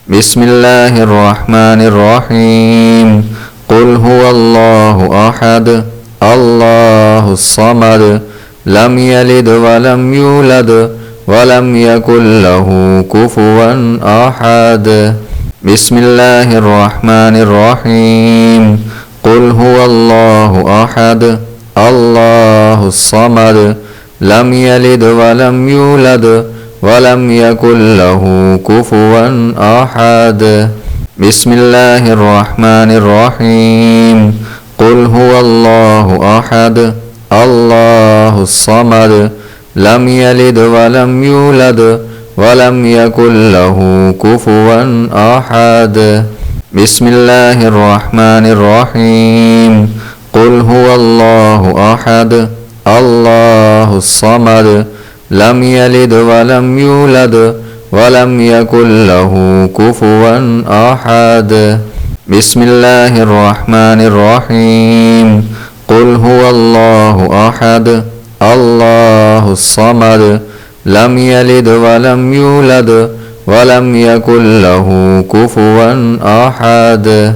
بسم الله الرحمن الرحيم قل هو الله أحد الله الصمد لم يلد ولم يولد ولم يكن له كفوا أحد بسم الله الرحمن الرحيم قل هو الله أحد الله الصمد لم يلد ولم يولد ولم يكن له كفوا أحد بسم الله الرحمن الرحيم قل هو الله أحد الله الصمد لم يلد ولم يولد ولم يكن له كفوا أحد بسم الله الرحمن الرحيم قل هو الله أحد الله الصمد لم يلد ولم يولد ولم يكن له كفوا أحد بسم الله الرحمن الرحيم قل هو الله أحد الله الصمد لم يلد ولم يولد ولم يكن له كفوا أحد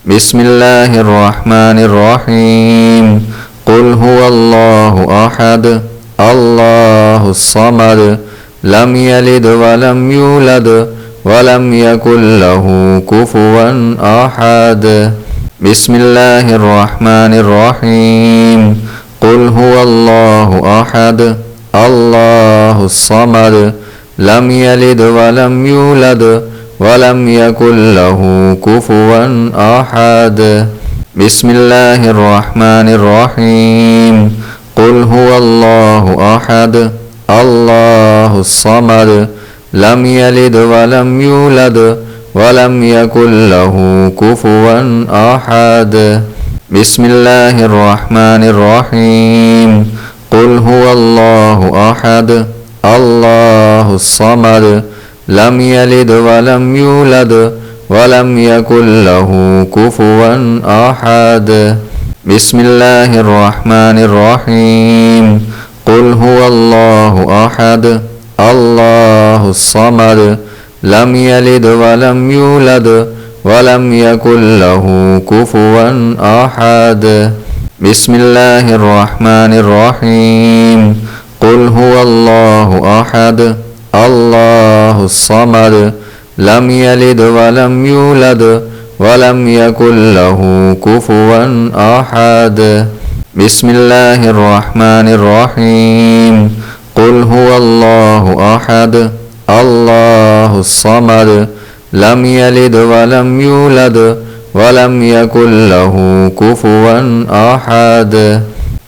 بسم الله الرحمن الرحيم قل هو الله أحد الله الصمد لم يلد ولم يولد ولم يكن له كفوا أحد بسم الله الرحمن الرحيم قل هو الله أحد الله الصمد لم يلد ولم يولد ولم يكن له كفوا أحد بسم الله الرحمن الرحيم قل هو الله أحد الله الصمد لم يلد ولم يولد ولم يكن له كفوا أحد بسم الله الرحمن الرحيم قل هو الله أحد الله الصمد لم يلد ولم يولد ولم يكن له كفوا أحد بسم الله الرحمن الرحيم قل هو الله أحد الله الصمد لم يلد ولم يولد ولم يكن له كفوا أحد بسم الله الرحمن الرحيم قل هو الله أحد الله الصمد لم يلد ولم يولد ولم يكن له كفوا أحد بسم الله الرحمن الرحيم قل هو الله أحد الله الصمد لم يلد ولم يولد ولم يكن له كفوا أحد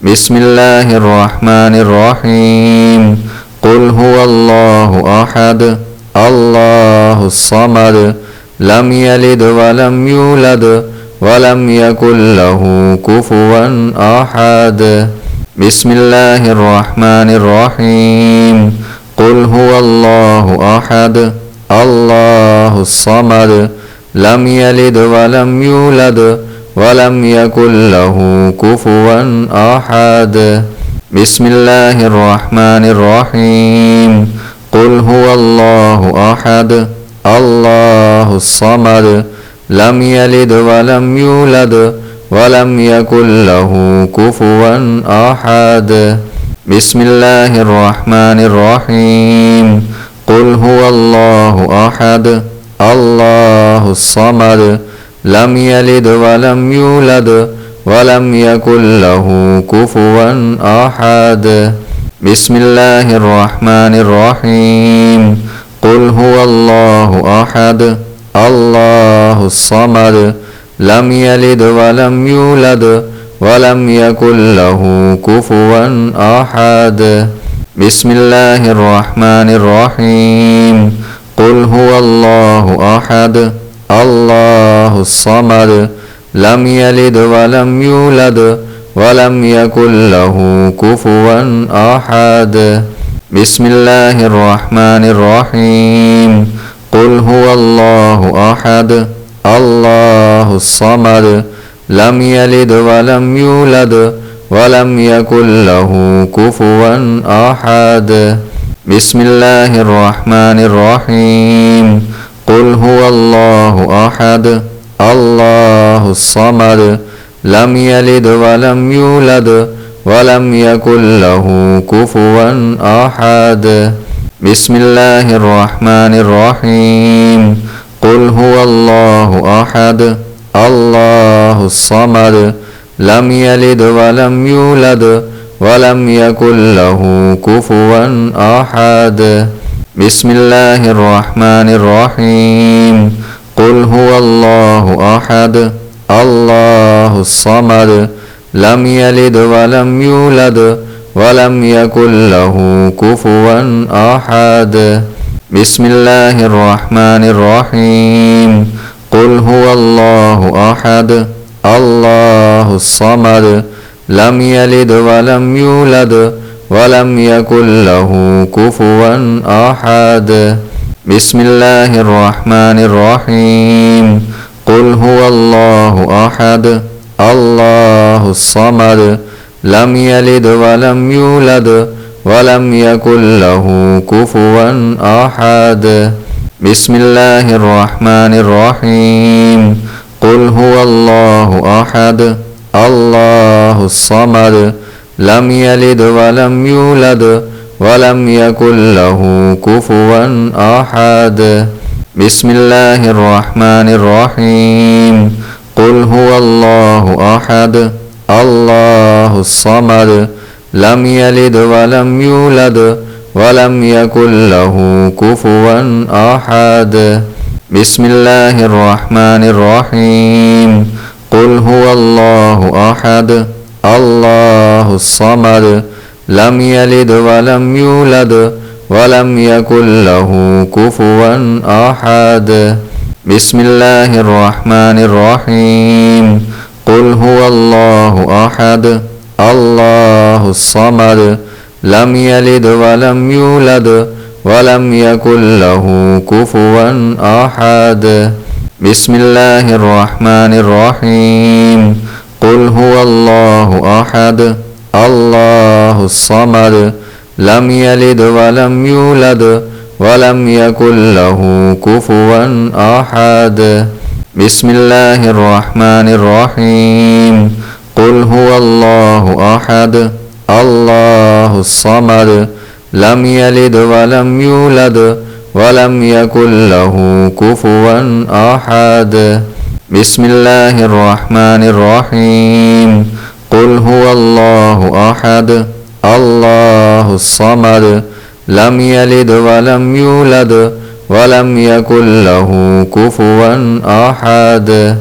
بسم الله الرحمن الرحيم قل هو الله أحد الله الصمد لم يلد ولم يولد ولم يكن له كفوا أحد بسم الله الرحمن الرحيم قل هو الله أحد الله الصمد لم يلد ولم يولد ولم يكن له كفوا أحد بسم الله الرحمن الرحيم قل هو الله أحد الله الصمد لم يلد ولم يولد ولم يكن له كفوا أحد بسم الله الرحمن الرحيم قل هو الله أحد الله الصمد لم يلد ولم يولد ولم يكن له كفوا أحد بسم الله الرحمن الرحيم قل هو الله أحد الله الصمد لم يلد ولم يولد ولم يكن له كفوا أحد بسم الله الرحمن الرحيم قل هو الله أحد الله الصمد لم يلد ولم يولد ولم يكن له كفوا أحد بسم الله الرحمن الرحيم قل هو الله أحد الله الصمد لم يلد ولم يولد ولم يكن له كفوا أحد بسم الله الرحمن الرحيم قل هو الله أحد الله الصمد لم يلد ولم يولد ولم يكن له كفوا أحد بسم الله الرحمن الرحيم قل هو الله أحد الله الصمد لم يلد ولم يولد ولم يكن له كفوا أحد بسم الله الرحمن الرحيم قل هو الله أحد الله الصمد لم يلد ولم يولد ولم يكن له كفوا أحد بسم الله الرحمن الرحيم قل هو الله أحد الله الصمد لم يلد ولم يولد ولم يكن له كفوا أحد بسم الله الرحمن الرحيم قل هو الله أحد الله الصمد لم يلد ولم يولد ولم يكن له كفوا أحد بسم الله الرحمن الرحيم قل هو الله أحد الله الصمد لم يلد ولم يولد ولم يكن له كفوا أحد بسم الله الرحمن الرحيم قل هو الله أحد الله الصمد لم يلد ولم يولد ولم يكن له كفوا أحد بسم الله الرحمن الرحيم قل هو الله أحد الله الصمد لم يلد ولم يولد ولم يكن له كفوا أحد بسم الله الرحمن الرحيم قل هو الله أحد الله الصمد لم يلد ولم يولد ولم يكن له كفوا أحد بسم الله الرحمن الرحيم قل هو الله أحد الله الصمد لم يلد ولم يولد ولم يكن له كفوا أحد بسم الله الرحمن الرحيم قل هو الله أحد الله الصمد لم يلد ولم يولد ولم يكن له كفوا أحد بسم الله الرحمن الرحيم قل هو الله أحد الله الصمد لم يلد ولم يولد ولم يكن له كفوا أحد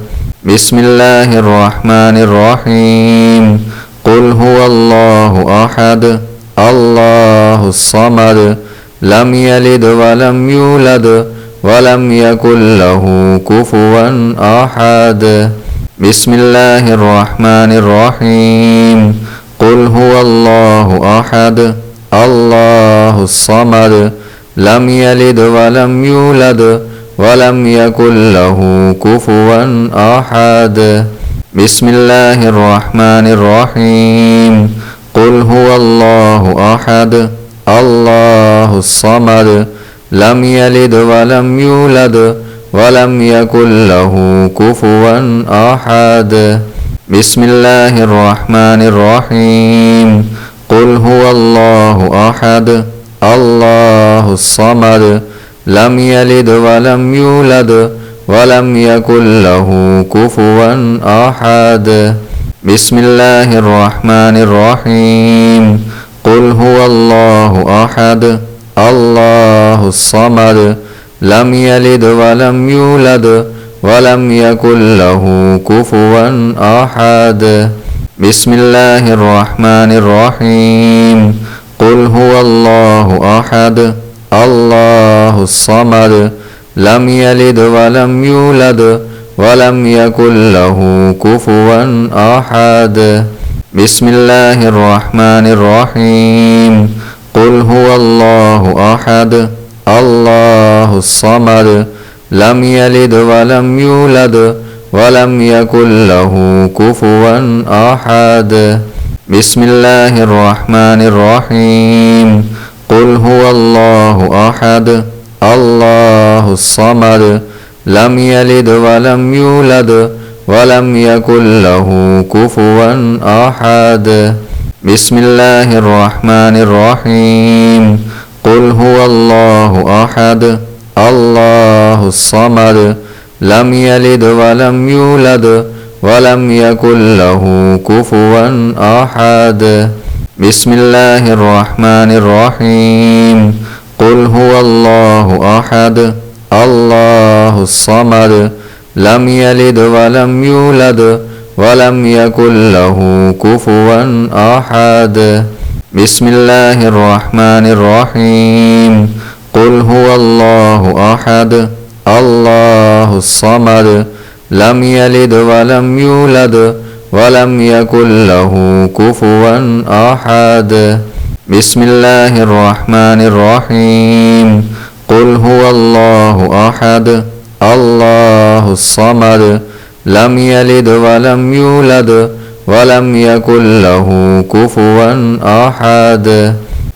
بسم الله الرحمن الرحيم قل هو الله أحد الله الصمد لم يلد ولم يولد ولم يكن له كفوا أحد بسم الله الرحمن الرحيم قل هو الله أحد الله الصمد لم يلد ولم يولد ولم يكن له كفوا أحد بسم الله الرحمن الرحيم قل هو الله أحد الله الصمد لم يلد ولم يولد ولم يكن له كفوا أحد بسم الله الرحمن الرحيم قل هو الله أحد الله الصمد لم يلد ولم يولد ولم يكن له كفوا أحد بسم الله الرحمن الرحيم قل هو الله أحد الله الصمد لم يلد ولم يولد ولم يكن له كفوا أحد بسم الله الرحمن الرحيم قل هو الله أحد الله الصمد لم يلد ولم يولد ولم يكن له كفوا أحد بسم الله الرحمن الرحيم قل هو الله أحد الله الصمد لم يلد ولم يولد ولم يكن له كفوا أحد بسم الله الرحمن الرحيم قل هو الله أحد الله الصمد لم يلد ولم يولد ولم يكن له كفوا أحد بسم الله الرحمن الرحيم قل هو الله أحد الله الصمد لم يلد ولم يولد ولم يكن له كفوا أحد بسم الله الرحمن الرحيم قل هو الله أحد الله الصمد لم يلد ولم يولد ولم يكن له كفوا أحد بسم الله الرحمن الرحيم قل هو الله أحد الله الصمد لم يلد ولم يولد ولم يكن له كفوا أحد بسم الله الرحمن الرحيم قل هو الله أحد الله الصمد لم يلد ولم يولد ولم يكن له كفوا أحد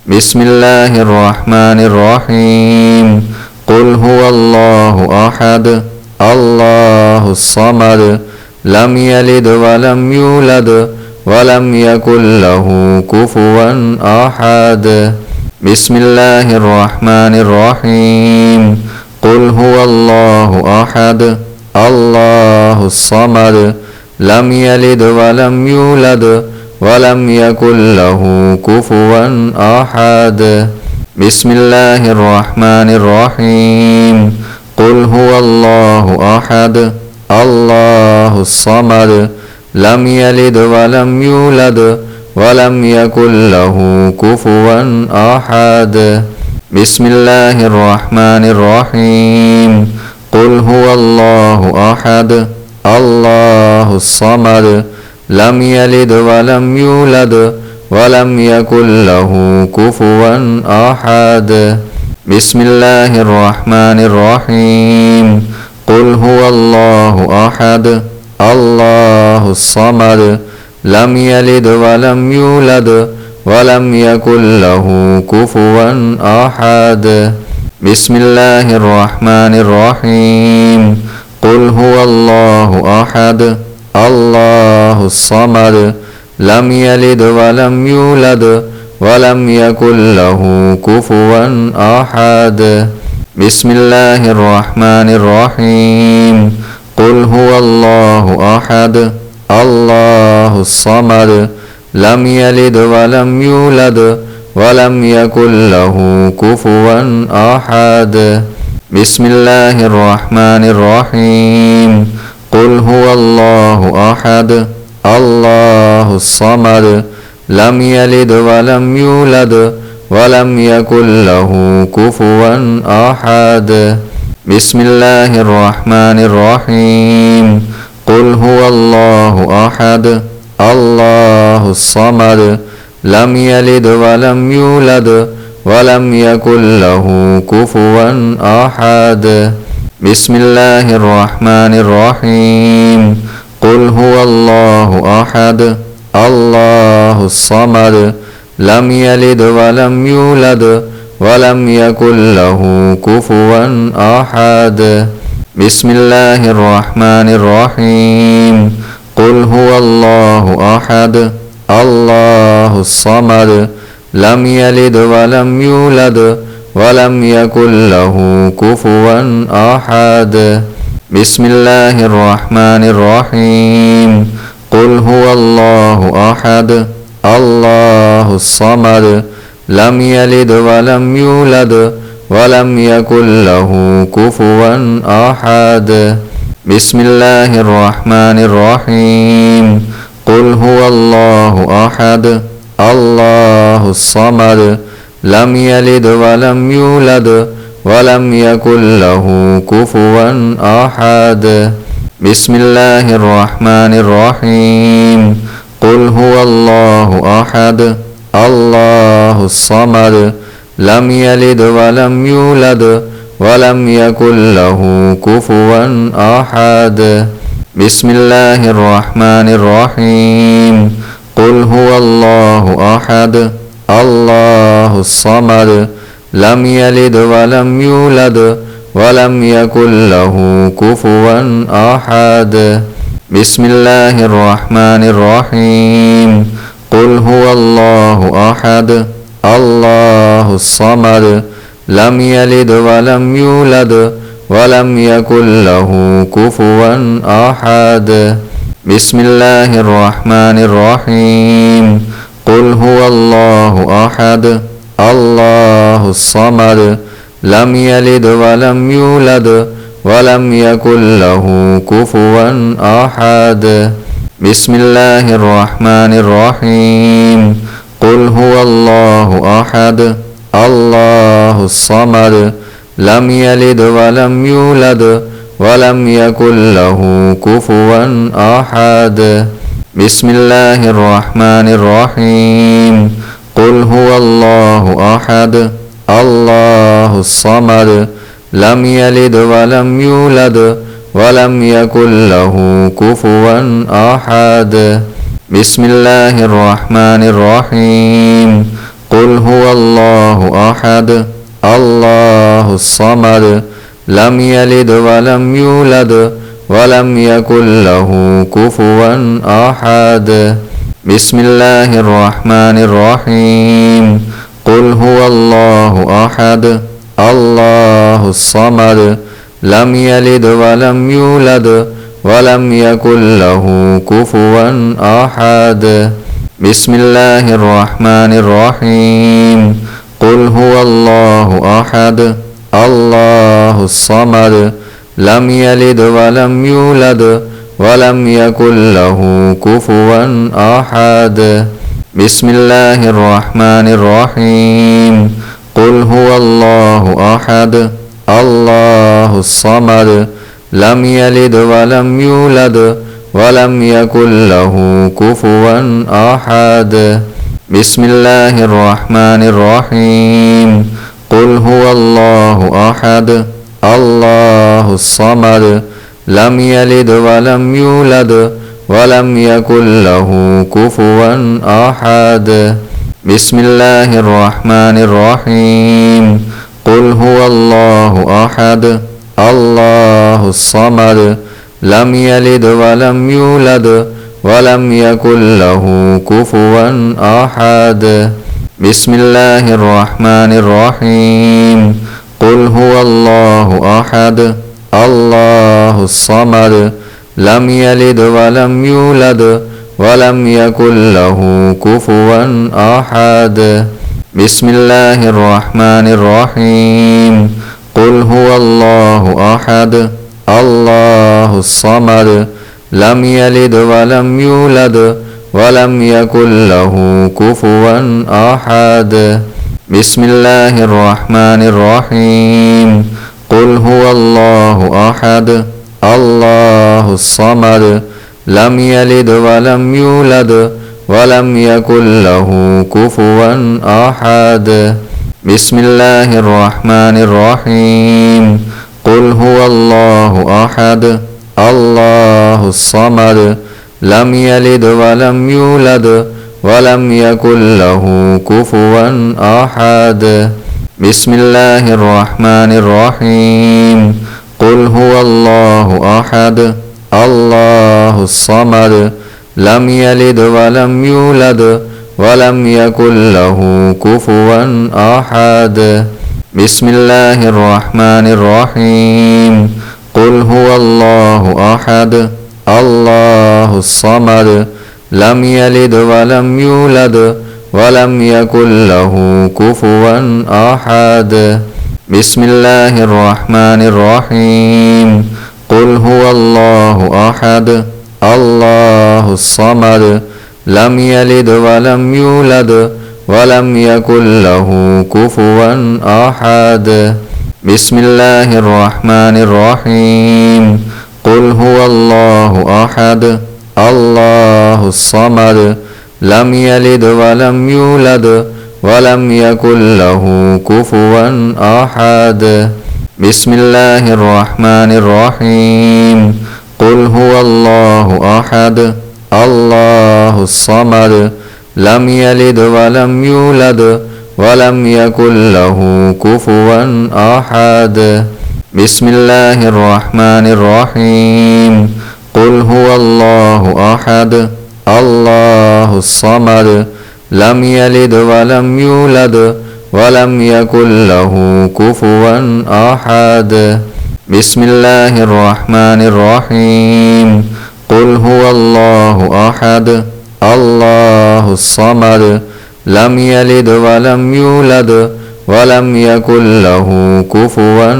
بسم الله الرحمن الرحيم قل هو الله أحد الله الصمد لم يلد ولم يولد ولم يكن له كفوا أحد بسم الله الرحمن الرحيم قل هو الله أحد الله الصمد لم يلد ولم يولد ولم يكن له كفوا أحد بسم الله الرحمن الرحيم قل هو الله أحد الله الصمد لم يلد ولم يولد ولم يكن له كفوا أحد بسم الله الرحمن الرحيم قل هو الله أحد الله الصمد لم يلد ولم يولد ولم يكن له كفوا أحد بسم الله الرحمن الرحيم قل هو الله أحد الله الصمد لم يلد ولم يولد ولم يكن له كفوا أحد بسم الله الرحمن الرحيم قل هو الله أحد الله الصمد لم يلد ولم يولد ولم يكن له كفوا أحد بسم الله الرحمن الرحيم قل هو الله أحد الله الصمد لم يلد ولم يولد ولم يكن له كفوا أحد بسم الله الرحمن الرحيم قل هو الله أحد الله الصمد لم يلد ولم يولد ولم يكن له كفوا أحد بسم الله الرحمن الرحيم قل هو الله أحد الله الصمد لم يلد ولم يولد ولم يكن له كفوا أحد بسم الله الرحمن الرحيم قل هو الله أحد الله الصمد لم يلد ولم يولد ولم يكن له كفوا أحد بسم الله الرحمن الرحيم قل هو الله أحد الله الصمد لم يلد ولم يولد ولم يكن له كفوا أحد بسم الله الرحمن الرحيم قل هو الله أحد الله الصمد لم يلد ولم يولد ولم يكن له كفوا أحد بسم الله الرحمن الرحيم قل هو الله أحد الله الصمد لم يلد ولم يولد ولم يكن له كفوا أحد بسم الله الرحمن الرحيم قل هو الله أحد الله الصمد لم يلد ولم يولد ولم يكن له كفوا أحد بسم الله الرحمن الرحيم قل هو الله أحد الله الصمد لم يلد ولم يولد ولم يكن له كفوا أحد بسم الله الرحمن الرحيم قل هو الله أحد الله الصمد لم يلد ولم يولد ولم يكن له كفوا أحد بسم الله الرحمن الرحيم قل هو الله أحد الله الصمد لم يلد ولم يولد ولم يكن له كفوا أحد بسم الله الرحمن الرحيم قل هو الله أحد الله الصمد لم يلد ولم يولد ولم يكن له كفوا أحد بسم الله الرحمن الرحيم قل هو الله أحد الله الصمد لم يلد ولم يولد ولم يكن له كفوا أحد بسم الله الرحمن الرحيم قل هو الله أحد الله الصمد لم يلد ولم يولد ولم يكن له كفوا أحد بسم الله الرحمن الرحيم قل هو الله أحد الله الصمد لم يلد ولم يولد ولم يكن له كفوا أحد بسم الله الرحمن الرحيم قل هو الله أحد الله الصمد لم يلد ولم يولد ولم يكن له كفوا أحد بسم الله الرحمن الرحيم قل هو الله أحد الله الصمد لم يلد ولم يولد ولم يكن له كفوا أحد بسم الله الرحمن الرحيم قل هو الله أحد الله الصمد لم يلد ولم يولد ولم يكن له كفوا أحد بسم الله الرحمن الرحيم قل هو الله أحد الله الصمد لم يلد ولم يولد ولم يكن له كفوا أحد بسم الله الرحمن الرحيم قل هو الله أحد الله الصمد لم يلد ولم يولد ولم يكن له كفوا أحد بسم الله الرحمن الرحيم قل هو الله أحد الله الصمد لم يلد ولم يولد ولم يكن له كفوا أحد بسم الله الرحمن الرحيم قل هو الله أحد الله الصمد لم يلد ولم يولد ولم يكن له كفوا أحد بسم الله الرحمن الرحيم قل هو الله أحد الله الصمد لم يلد ولم يولد ولم يكن له كفوا أحد بسم الله الرحمن الرحيم قل هو الله أحد الله الصمد لم يلد ولم يولد ولم يكن له كفوا أحد بسم الله الرحمن الرحيم قل هو الله أحد الله الصمد لم يلد ولم يولد ولم يكن له كفوا أحد بسم الله الرحمن الرحيم قل هو الله أحد الله الصمد لم يلد ولم يولد ولم يكن له كفوا أحد بسم الله الرحمن الرحيم قل هو الله أحد الله الصمد لم يلد ولم يولد ولم يكن له كفوا أحد بسم الله الرحمن الرحيم قل هو الله أحد الله الصمد لم يلد ولم يولد ولم يكن له كفوا أحد بسم الله الرحمن الرحيم قل هو الله أحد الله الصمد لم يلد ولم يولد ولم يكن له كفوا أحد بسم الله الرحمن الرحيم قل هو الله أحد الله الصمد لم يلد ولم يولد ولم يكن له كفوا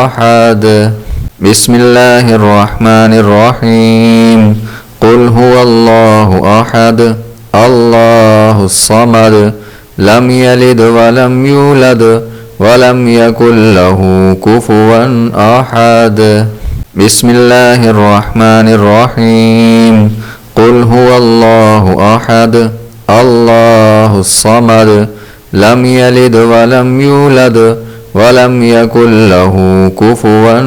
أحد بسم الله الرحمن الرحيم قل هو الله أحد الله الصمد لم يلد ولم يولد ولم يكن له كفوا أحد بسم الله الرحمن الرحيم قل هو الله أحد الله الصمد لم يلد ولم يولد ولم يكن له كفوا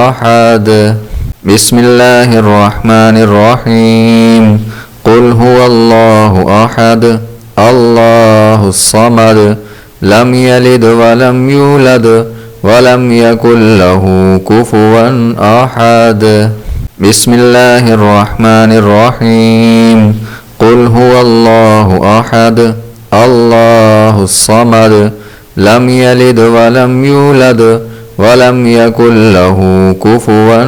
أحد بسم الله الرحمن الرحيم قل هو الله أحد الله الصمد لم يلد ولم يولد ولم يكن له كفوا أحد بسم الله الرحمن الرحيم قل هو الله أحد الله الصمد لم يلد ولم يولد ولم يكن له كفوا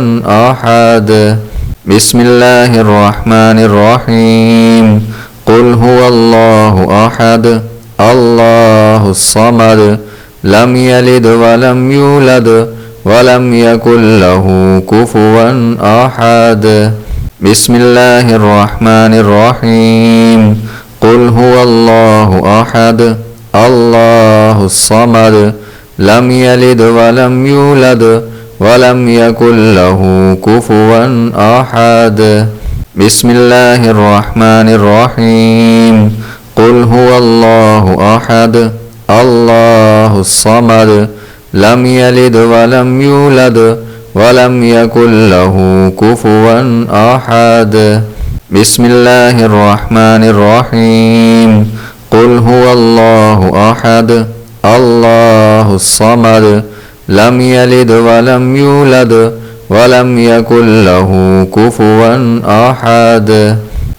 أحد بسم الله الرحمن الرحيم قل هو الله أحد الله الصمد لم يلد ولم يولد ولم يكن له كفوا أحد بسم الله الرحمن الرحيم قل هو الله أحد الله الصمد لم يلد ولم يولد ولم يكن له كفوا أحد بسم الله الرحمن الرحيم قل هو الله أحد الله الصمد لم يلد ولم يولد ولم يكن له كفوا أحد بسم الله الرحمن الرحيم قل هو الله أحد الله الصمد لم يلد ولم يولد ولم يكن له كفوا أحد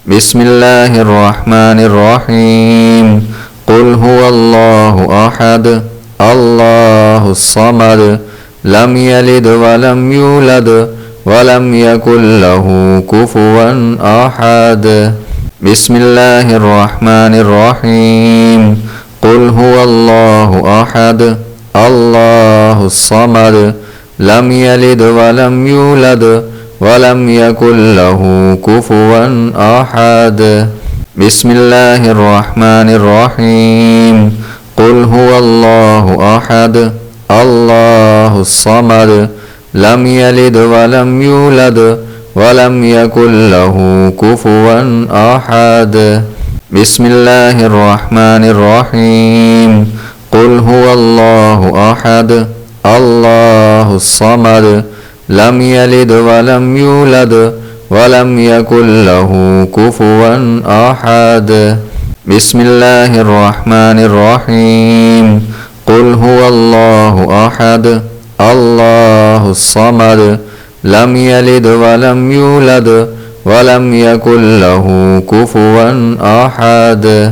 بسم الله الرحمن الرحيم قل هو الله أحد الله الصمد لم يلد ولم يولد ولم يكن له كفوا أحد بسم الله الرحمن الرحيم قل هو الله أحد الله الصمد لم يلد ولم يولد ولم يكن له كفوا أحد بسم الله الرحمن الرحيم قل هو الله أحد الله الصمد لم يلد ولم يولد ولم يكن له كفوا أحد بسم الله الرحمن الرحيم قل هو الله أحد الله الصمد لم يلد ولم يولد ولم يكن له كفوا أحد بسم الله الرحمن الرحيم قل هو الله أحد الله الصمد لم يلد ولم يولد ولم يكن له كفوا أحد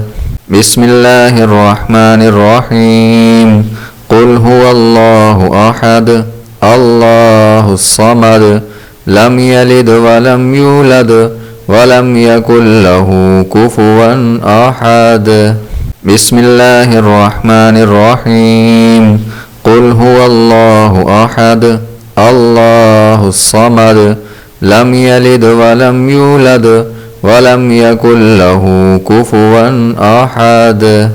بسم الله الرحمن الرحيم قل هو الله أحد الله الصمد لم يلد ولم يولد ولم يكن له كفوا أحد بسم الله الرحمن الرحيم قل هو الله أحد الله الصمد لم يلد ولم يولد ولم يكن له كفوا أحد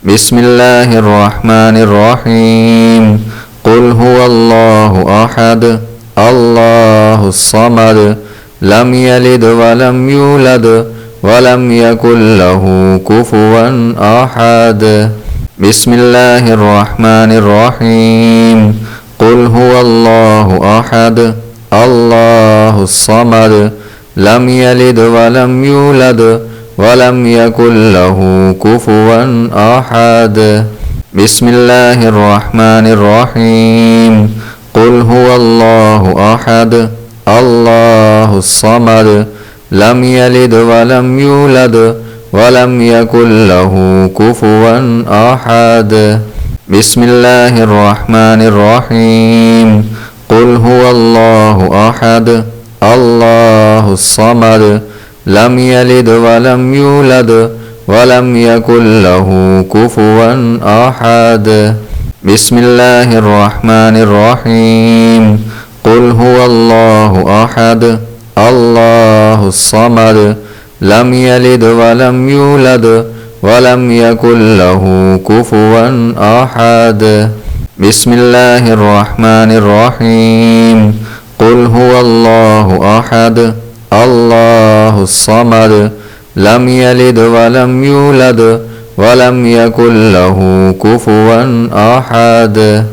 بسم الله الرحمن الرحيم قل هو الله أحد الله الصمد لم يلد ولم يولد ولم يكن له كفوا أحد بسم الله الرحمن الرحيم قل هو الله أحد الله الصمد لم يلد ولم يولد ولم يكن له كفوا أحد بسم الله الرحمن الرحيم قل هو الله أحد الله الصمد لم يلد ولم يولد ولم يكن له كفوا أحد بسم الله الرحمن الرحيم قل هو الله أحد الله الصمد لم يلد ولم يولد ولم يكن له كفوا أحد بسم الله الرحمن الرحيم قل هو الله أحد الله الصمد لم يلد ولم يولد ولم يكن له كفوا أحد بسم الله الرحمن الرحيم قل هو الله أحد الله الصمد لم يلد ولم يولد ولم يكن له كفوا أحد